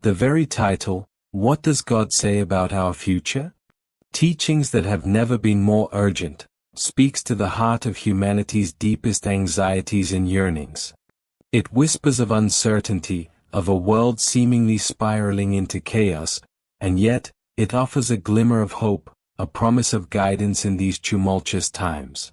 The very title, What Does God Say About Our Future? Teachings that have never been more urgent, speaks to the heart of humanity's deepest anxieties and yearnings. It whispers of uncertainty, of a world seemingly spiraling into chaos, and yet, it offers a glimmer of hope, a promise of guidance in these tumultuous times.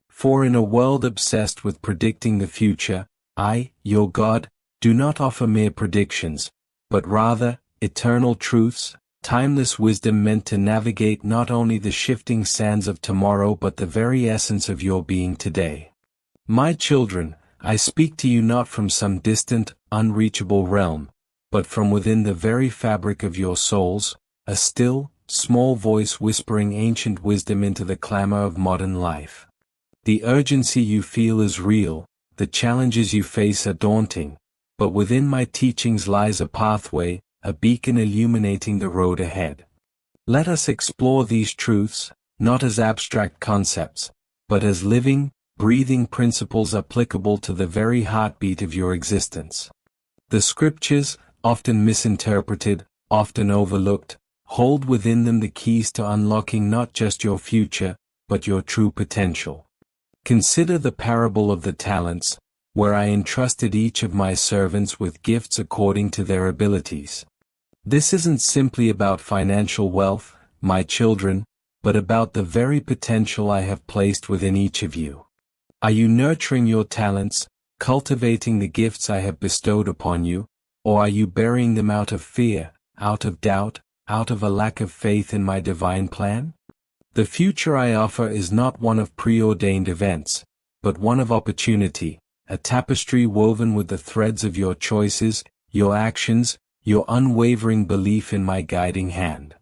For in a world obsessed with predicting the future, I, your God, do not offer mere predictions, but rather, eternal truths, timeless wisdom meant to navigate not only the shifting sands of tomorrow but the very essence of your being today. My children, I speak to you not from some distant, unreachable realm, but from within the very fabric of your souls, a still, small voice whispering ancient wisdom into the clamor of modern life. The urgency you feel is real, the challenges you face are daunting, but within my teachings lies a pathway, a beacon illuminating the road ahead. Let us explore these truths, not as abstract concepts, but as living, breathing principles applicable to the very heartbeat of your existence. The scriptures, often misinterpreted, often overlooked, hold within them the keys to unlocking not just your future, but your true potential. Consider the parable of the talents, where I entrusted each of my servants with gifts according to their abilities. This isn't simply about financial wealth, my children, but about the very potential I have placed within each of you. Are you nurturing your talents, cultivating the gifts I have bestowed upon you, or are you burying them out of fear, out of doubt, out of a lack of faith in my divine plan? The future I offer is not one of preordained events, but one of opportunity, a tapestry woven with the threads of your choices, your actions, your unwavering belief in my guiding hand.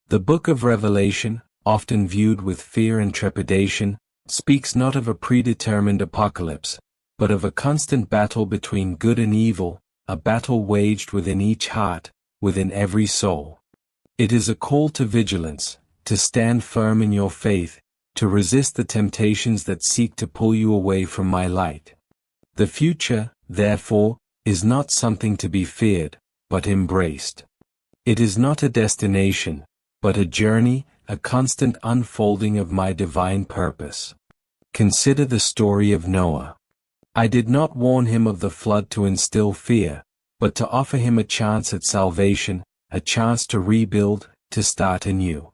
The book of Revelation, often viewed with fear and trepidation, speaks not of a predetermined apocalypse, but of a constant battle between good and evil, a battle waged within each heart, within every soul. It is a call to vigilance, to stand firm in your faith, to resist the temptations that seek to pull you away from my light. The future, therefore, is not something to be feared, but embraced. It is not a destination, but a journey, a constant unfolding of my divine purpose. Consider the story of Noah. I did not warn him of the flood to instill fear, but to offer him a chance at salvation, a chance to rebuild, to start anew.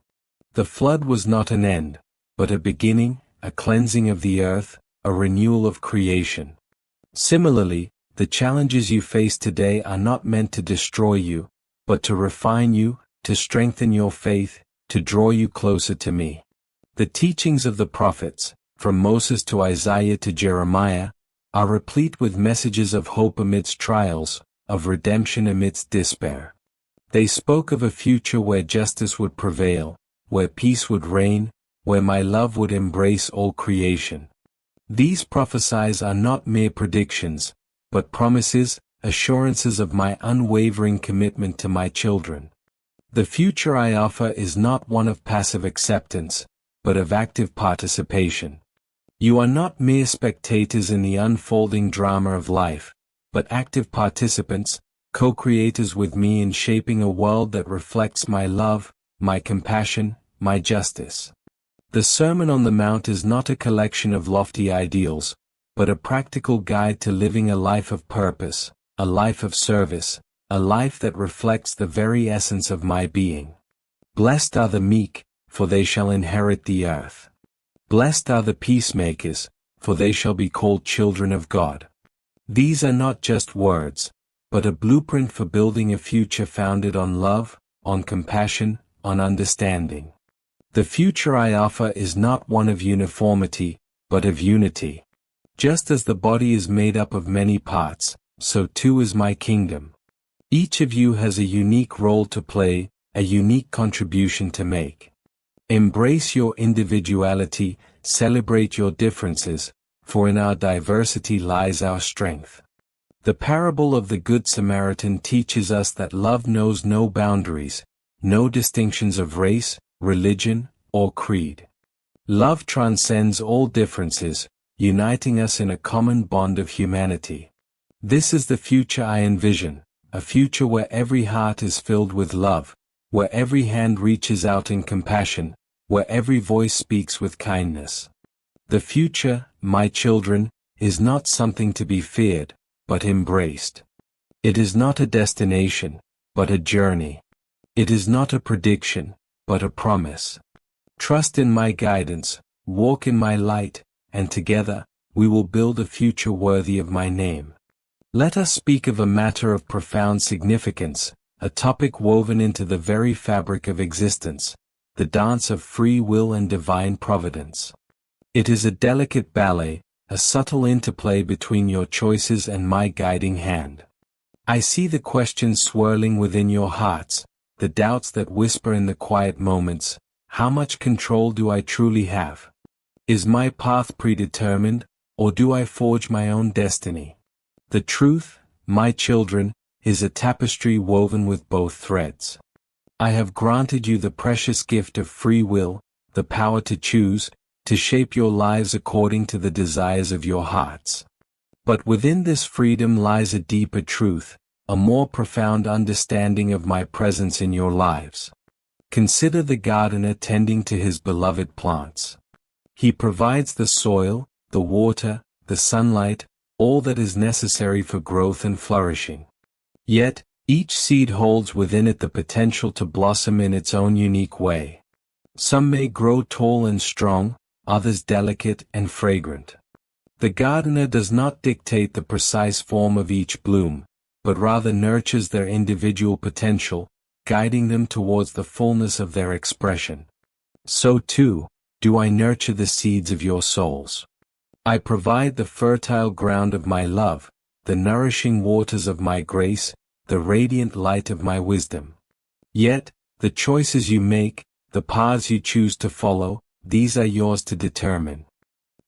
The flood was not an end, but a beginning, a cleansing of the earth, a renewal of creation. Similarly, the challenges you face today are not meant to destroy you, but to refine you, to strengthen your faith, to draw you closer to me. The teachings of the prophets, from Moses to Isaiah to Jeremiah, are replete with messages of hope amidst trials, of redemption amidst despair. They spoke of a future where justice would prevail, where peace would reign, where my love would embrace all creation. These prophecies are not mere predictions, but promises, assurances of my unwavering commitment to my children. The future I offer is not one of passive acceptance, but of active participation. You are not mere spectators in the unfolding drama of life, but active participants, co-creators with me in shaping a world that reflects my love, my compassion, my justice. The Sermon on the Mount is not a collection of lofty ideals, but a practical guide to living a life of purpose, a life of service, a life that reflects the very essence of my being. Blessed are the meek, for they shall inherit the earth. Blessed are the peacemakers, for they shall be called children of God. These are not just words, but a blueprint for building a future founded on love, on compassion, on understanding. The future I offer is not one of uniformity, but of unity. Just as the body is made up of many parts, so too is my kingdom. Each of you has a unique role to play, a unique contribution to make. Embrace your individuality, celebrate your differences, for in our diversity lies our strength. The parable of the Good Samaritan teaches us that love knows no boundaries, no distinctions of race, religion, or creed. Love transcends all differences, uniting us in a common bond of humanity. This is the future I envision, a future where every heart is filled with love, where every hand reaches out in compassion, where every voice speaks with kindness. The future, my children, is not something to be feared, but embraced. It is not a destination, but a journey. It is not a prediction, but a promise. Trust in my guidance, walk in my light, and together, we will build a future worthy of my name. Let us speak of a matter of profound significance, a topic woven into the very fabric of existence, the dance of free will and divine providence. It is a delicate ballet, a subtle interplay between your choices and my guiding hand. I see the questions swirling within your hearts, the doubts that whisper in the quiet moments. How much control do I truly have? Is my path predetermined, or do I forge my own destiny? The truth, my children, is a tapestry woven with both threads. I have granted you the precious gift of free will, the power to choose, to shape your lives according to the desires of your hearts. But within this freedom lies a deeper truth, a more profound understanding of my presence in your lives. Consider the gardener tending to his beloved plants. He provides the soil, the water, the sunlight, all that is necessary for growth and flourishing. Yet, each seed holds within it the potential to blossom in its own unique way. Some may grow tall and strong, others delicate and fragrant. The gardener does not dictate the precise form of each bloom, but rather nurtures their individual potential, guiding them towards the fullness of their expression. So too, do I nurture the seeds of your souls. I provide the fertile ground of my love, the nourishing waters of my grace, the radiant light of my wisdom. Yet, the choices you make, the paths you choose to follow, these are yours to determine.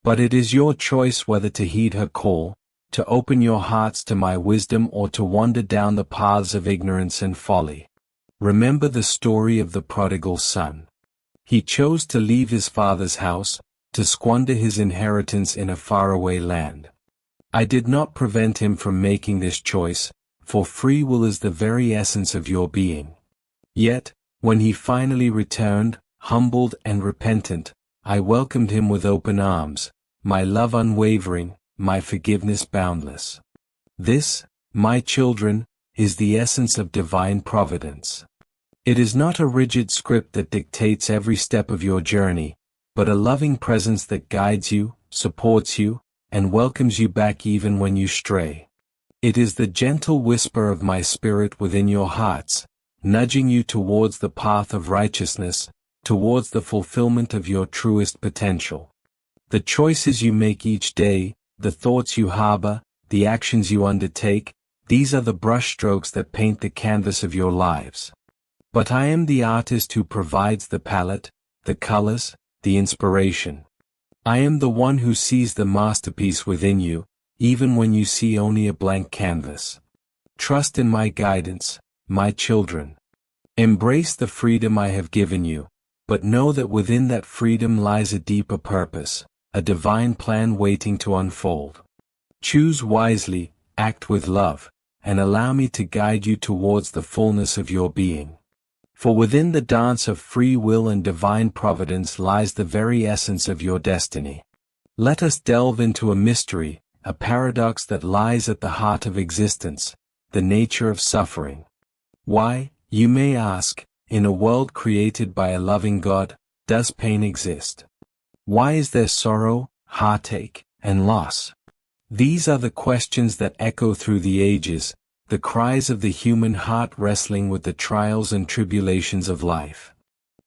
But it is your choice whether to heed her call, to open your hearts to my wisdom, or to wander down the paths of ignorance and folly. Remember the story of the prodigal son. He chose to leave his father's house, to squander his inheritance in a faraway land. I did not prevent him from making this choice, for free will is the very essence of your being. Yet, when he finally returned, humbled and repentant, I welcomed him with open arms, my love unwavering, my forgiveness boundless. This, my children, is the essence of divine providence. It is not a rigid script that dictates every step of your journey, but a loving presence that guides you, supports you, and welcomes you back even when you stray. It is the gentle whisper of my spirit within your hearts, nudging you towards the path of righteousness, towards the fulfillment of your truest potential. The choices you make each day, the thoughts you harbor, the actions you undertake, these are the brushstrokes that paint the canvas of your lives. But I am the artist who provides the palette, the colors, the inspiration. I am the one who sees the masterpiece within you, even when you see only a blank canvas. Trust in my guidance, my children. Embrace the freedom I have given you, but know that within that freedom lies a deeper purpose, a divine plan waiting to unfold. Choose wisely, act with love, and allow me to guide you towards the fullness of your being. For within the dance of free will and divine providence lies the very essence of your destiny. Let us delve into a mystery, a paradox that lies at the heart of existence, the nature of suffering. Why, you may ask, in a world created by a loving God, does pain exist? Why is there sorrow, heartache, and loss? These are the questions that echo through the ages, the cries of the human heart wrestling with the trials and tribulations of life.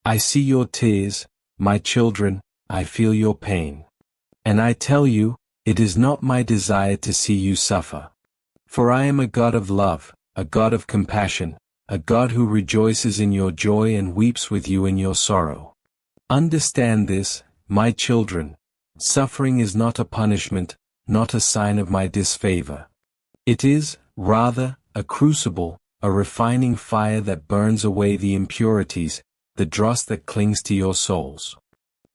I see your tears, my children, I feel your pain. And I tell you, it is not my desire to see you suffer. For I am a God of love, a God of compassion, a God who rejoices in your joy and weeps with you in your sorrow. Understand this, my children. Suffering is not a punishment, not a sign of my disfavor. It is, rather, a crucible, a refining fire that burns away the impurities, the dross that clings to your souls.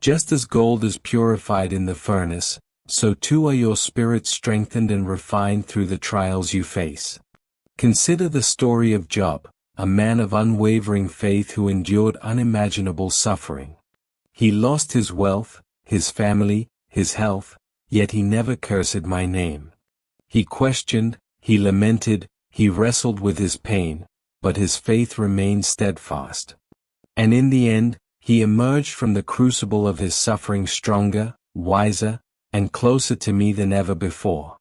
Just as gold is purified in the furnace, so too are your spirits strengthened and refined through the trials you face. Consider the story of Job, a man of unwavering faith who endured unimaginable suffering. He lost his wealth, his family, his health, yet he never cursed my name. He questioned, he lamented, he wrestled with his pain, but his faith remained steadfast. And in the end, he emerged from the crucible of his suffering stronger, wiser, and closer to me than ever before.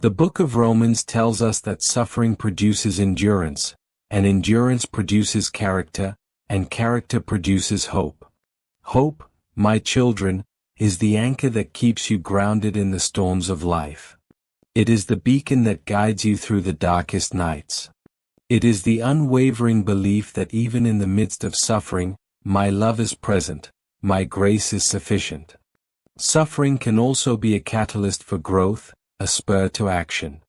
The book of Romans tells us that suffering produces endurance, and endurance produces character, and character produces hope. Hope, my children, is the anchor that keeps you grounded in the storms of life. It is the beacon that guides you through the darkest nights. It is the unwavering belief that even in the midst of suffering, my love is present, my grace is sufficient. Suffering can also be a catalyst for growth, a spur to action.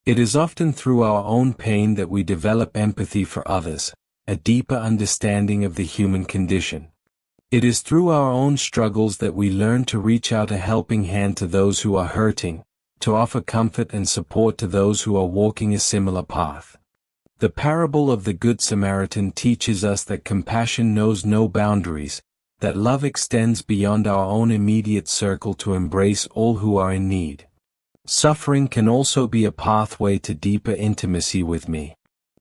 It is often through our own pain that we develop empathy for others, a deeper understanding of the human condition. It is through our own struggles that we learn to reach out a helping hand to those who are hurting, to offer comfort and support to those who are walking a similar path. The parable of the Good Samaritan teaches us that compassion knows no boundaries, that love extends beyond our own immediate circle to embrace all who are in need. Suffering can also be a pathway to deeper intimacy with me.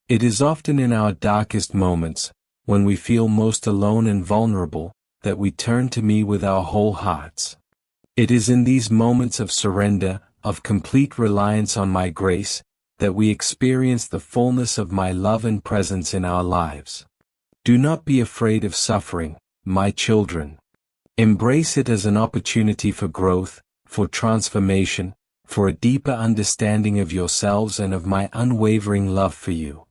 It is often in our darkest moments, when we feel most alone and vulnerable, that we turn to me with our whole hearts. It is in these moments of surrender, of complete reliance on my grace, that we experience the fullness of my love and presence in our lives. Do not be afraid of suffering, my children. Embrace it as an opportunity for growth, for transformation, for a deeper understanding of yourselves and of my unwavering love for you.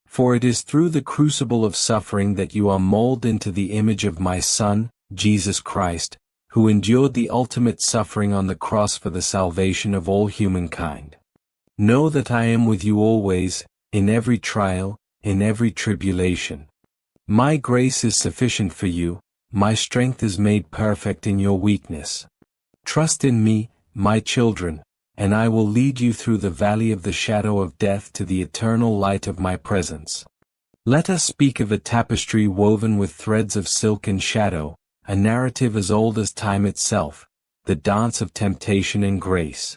For it is through the crucible of suffering that you are molded into the image of my Son, Jesus Christ, who endured the ultimate suffering on the cross for the salvation of all humankind. Know that I am with you always, in every trial, in every tribulation. My grace is sufficient for you, my strength is made perfect in your weakness. Trust in me, my children, and I will lead you through the valley of the shadow of death to the eternal light of my presence. Let us speak of a tapestry woven with threads of silk and shadow, a narrative as old as time itself, the dance of temptation and grace.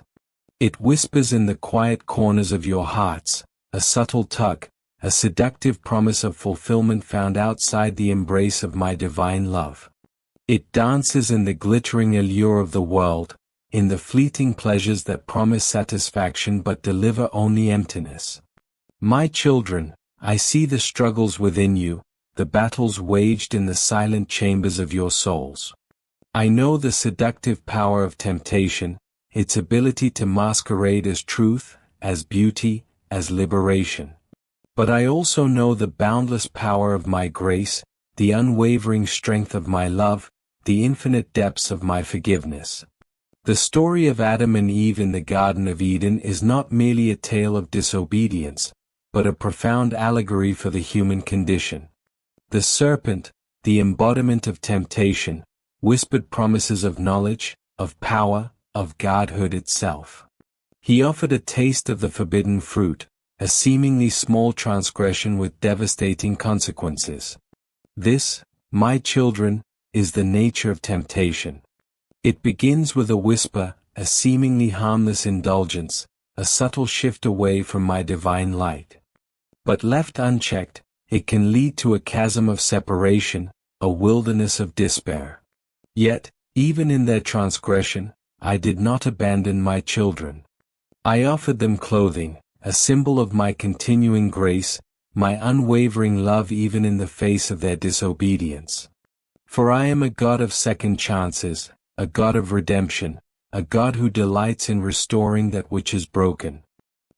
It whispers in the quiet corners of your hearts, a subtle tug, a seductive promise of fulfillment found outside the embrace of my divine love. It dances in the glittering allure of the world, in the fleeting pleasures that promise satisfaction but deliver only emptiness. My children, I see the struggles within you, the battles waged in the silent chambers of your souls. I know the seductive power of temptation, its ability to masquerade as truth, as beauty, as liberation. But I also know the boundless power of my grace, the unwavering strength of my love, the infinite depths of my forgiveness. The story of Adam and Eve in the Garden of Eden is not merely a tale of disobedience, but a profound allegory for the human condition. The serpent, the embodiment of temptation, whispered promises of knowledge, of power, of godhood itself. He offered a taste of the forbidden fruit, a seemingly small transgression with devastating consequences. This, my children, is the nature of temptation. It begins with a whisper, a seemingly harmless indulgence, a subtle shift away from my divine light. But left unchecked, it can lead to a chasm of separation, a wilderness of despair. Yet, even in their transgression, I did not abandon my children. I offered them clothing, a symbol of my continuing grace, my unwavering love even in the face of their disobedience. For I am a God of second chances, a God of redemption, a God who delights in restoring that which is broken.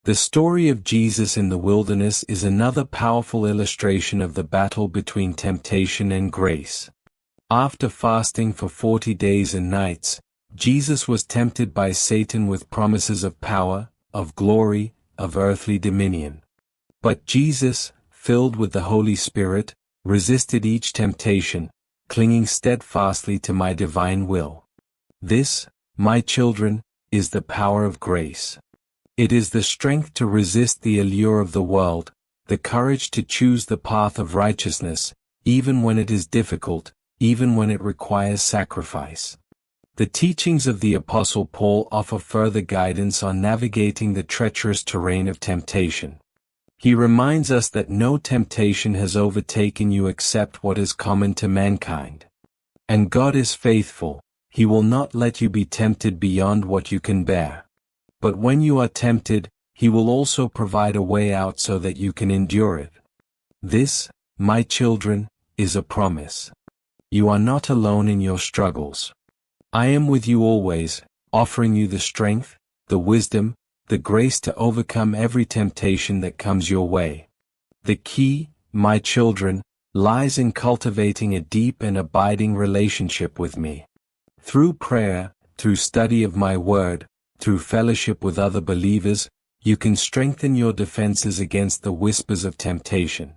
The story of Jesus in the wilderness is another powerful illustration of the battle between temptation and grace. After fasting for 40 days and nights, Jesus was tempted by Satan with promises of power, of glory, of earthly dominion. But Jesus, filled with the Holy Spirit, resisted each temptation, clinging steadfastly to my divine will. This, my children, is the power of grace. It is the strength to resist the allure of the world, the courage to choose the path of righteousness, even when it is difficult, even when it requires sacrifice. The teachings of the Apostle Paul offer further guidance on navigating the treacherous terrain of temptation. He reminds us that no temptation has overtaken you except what is common to mankind. And God is faithful, He will not let you be tempted beyond what you can bear. But when you are tempted, He will also provide a way out so that you can endure it. This, my children, is a promise. You are not alone in your struggles. I am with you always, offering you the strength, the wisdom, the grace to overcome every temptation that comes your way. The key, my children, lies in cultivating a deep and abiding relationship with me. Through prayer, through study of my word, through fellowship with other believers, you can strengthen your defenses against the whispers of temptation.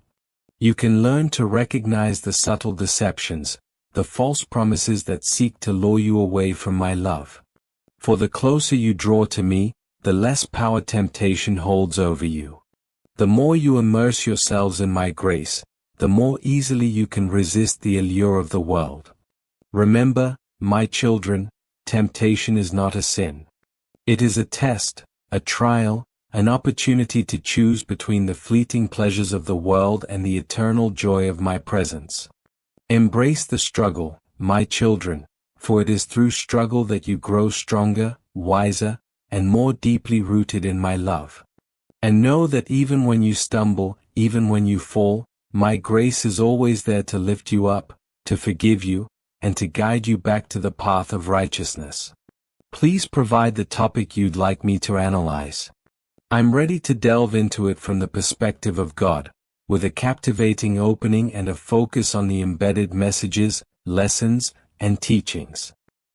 You can learn to recognize the subtle deceptions, the false promises that seek to lure you away from my love. For the closer you draw to me, the less power temptation holds over you. The more you immerse yourselves in my grace, the more easily you can resist the allure of the world. Remember, my children, temptation is not a sin. It is a test, a trial, an opportunity to choose between the fleeting pleasures of the world and the eternal joy of my presence. Embrace the struggle, my children, for it is through struggle that you grow stronger, wiser, and more deeply rooted in my love. And know that even when you stumble, even when you fall, my grace is always there to lift you up, to forgive you, and to guide you back to the path of righteousness. Please provide the topic you'd like me to analyze. I'm ready to delve into it from the perspective of God, with a captivating opening and a focus on the embedded messages, lessons, and teachings.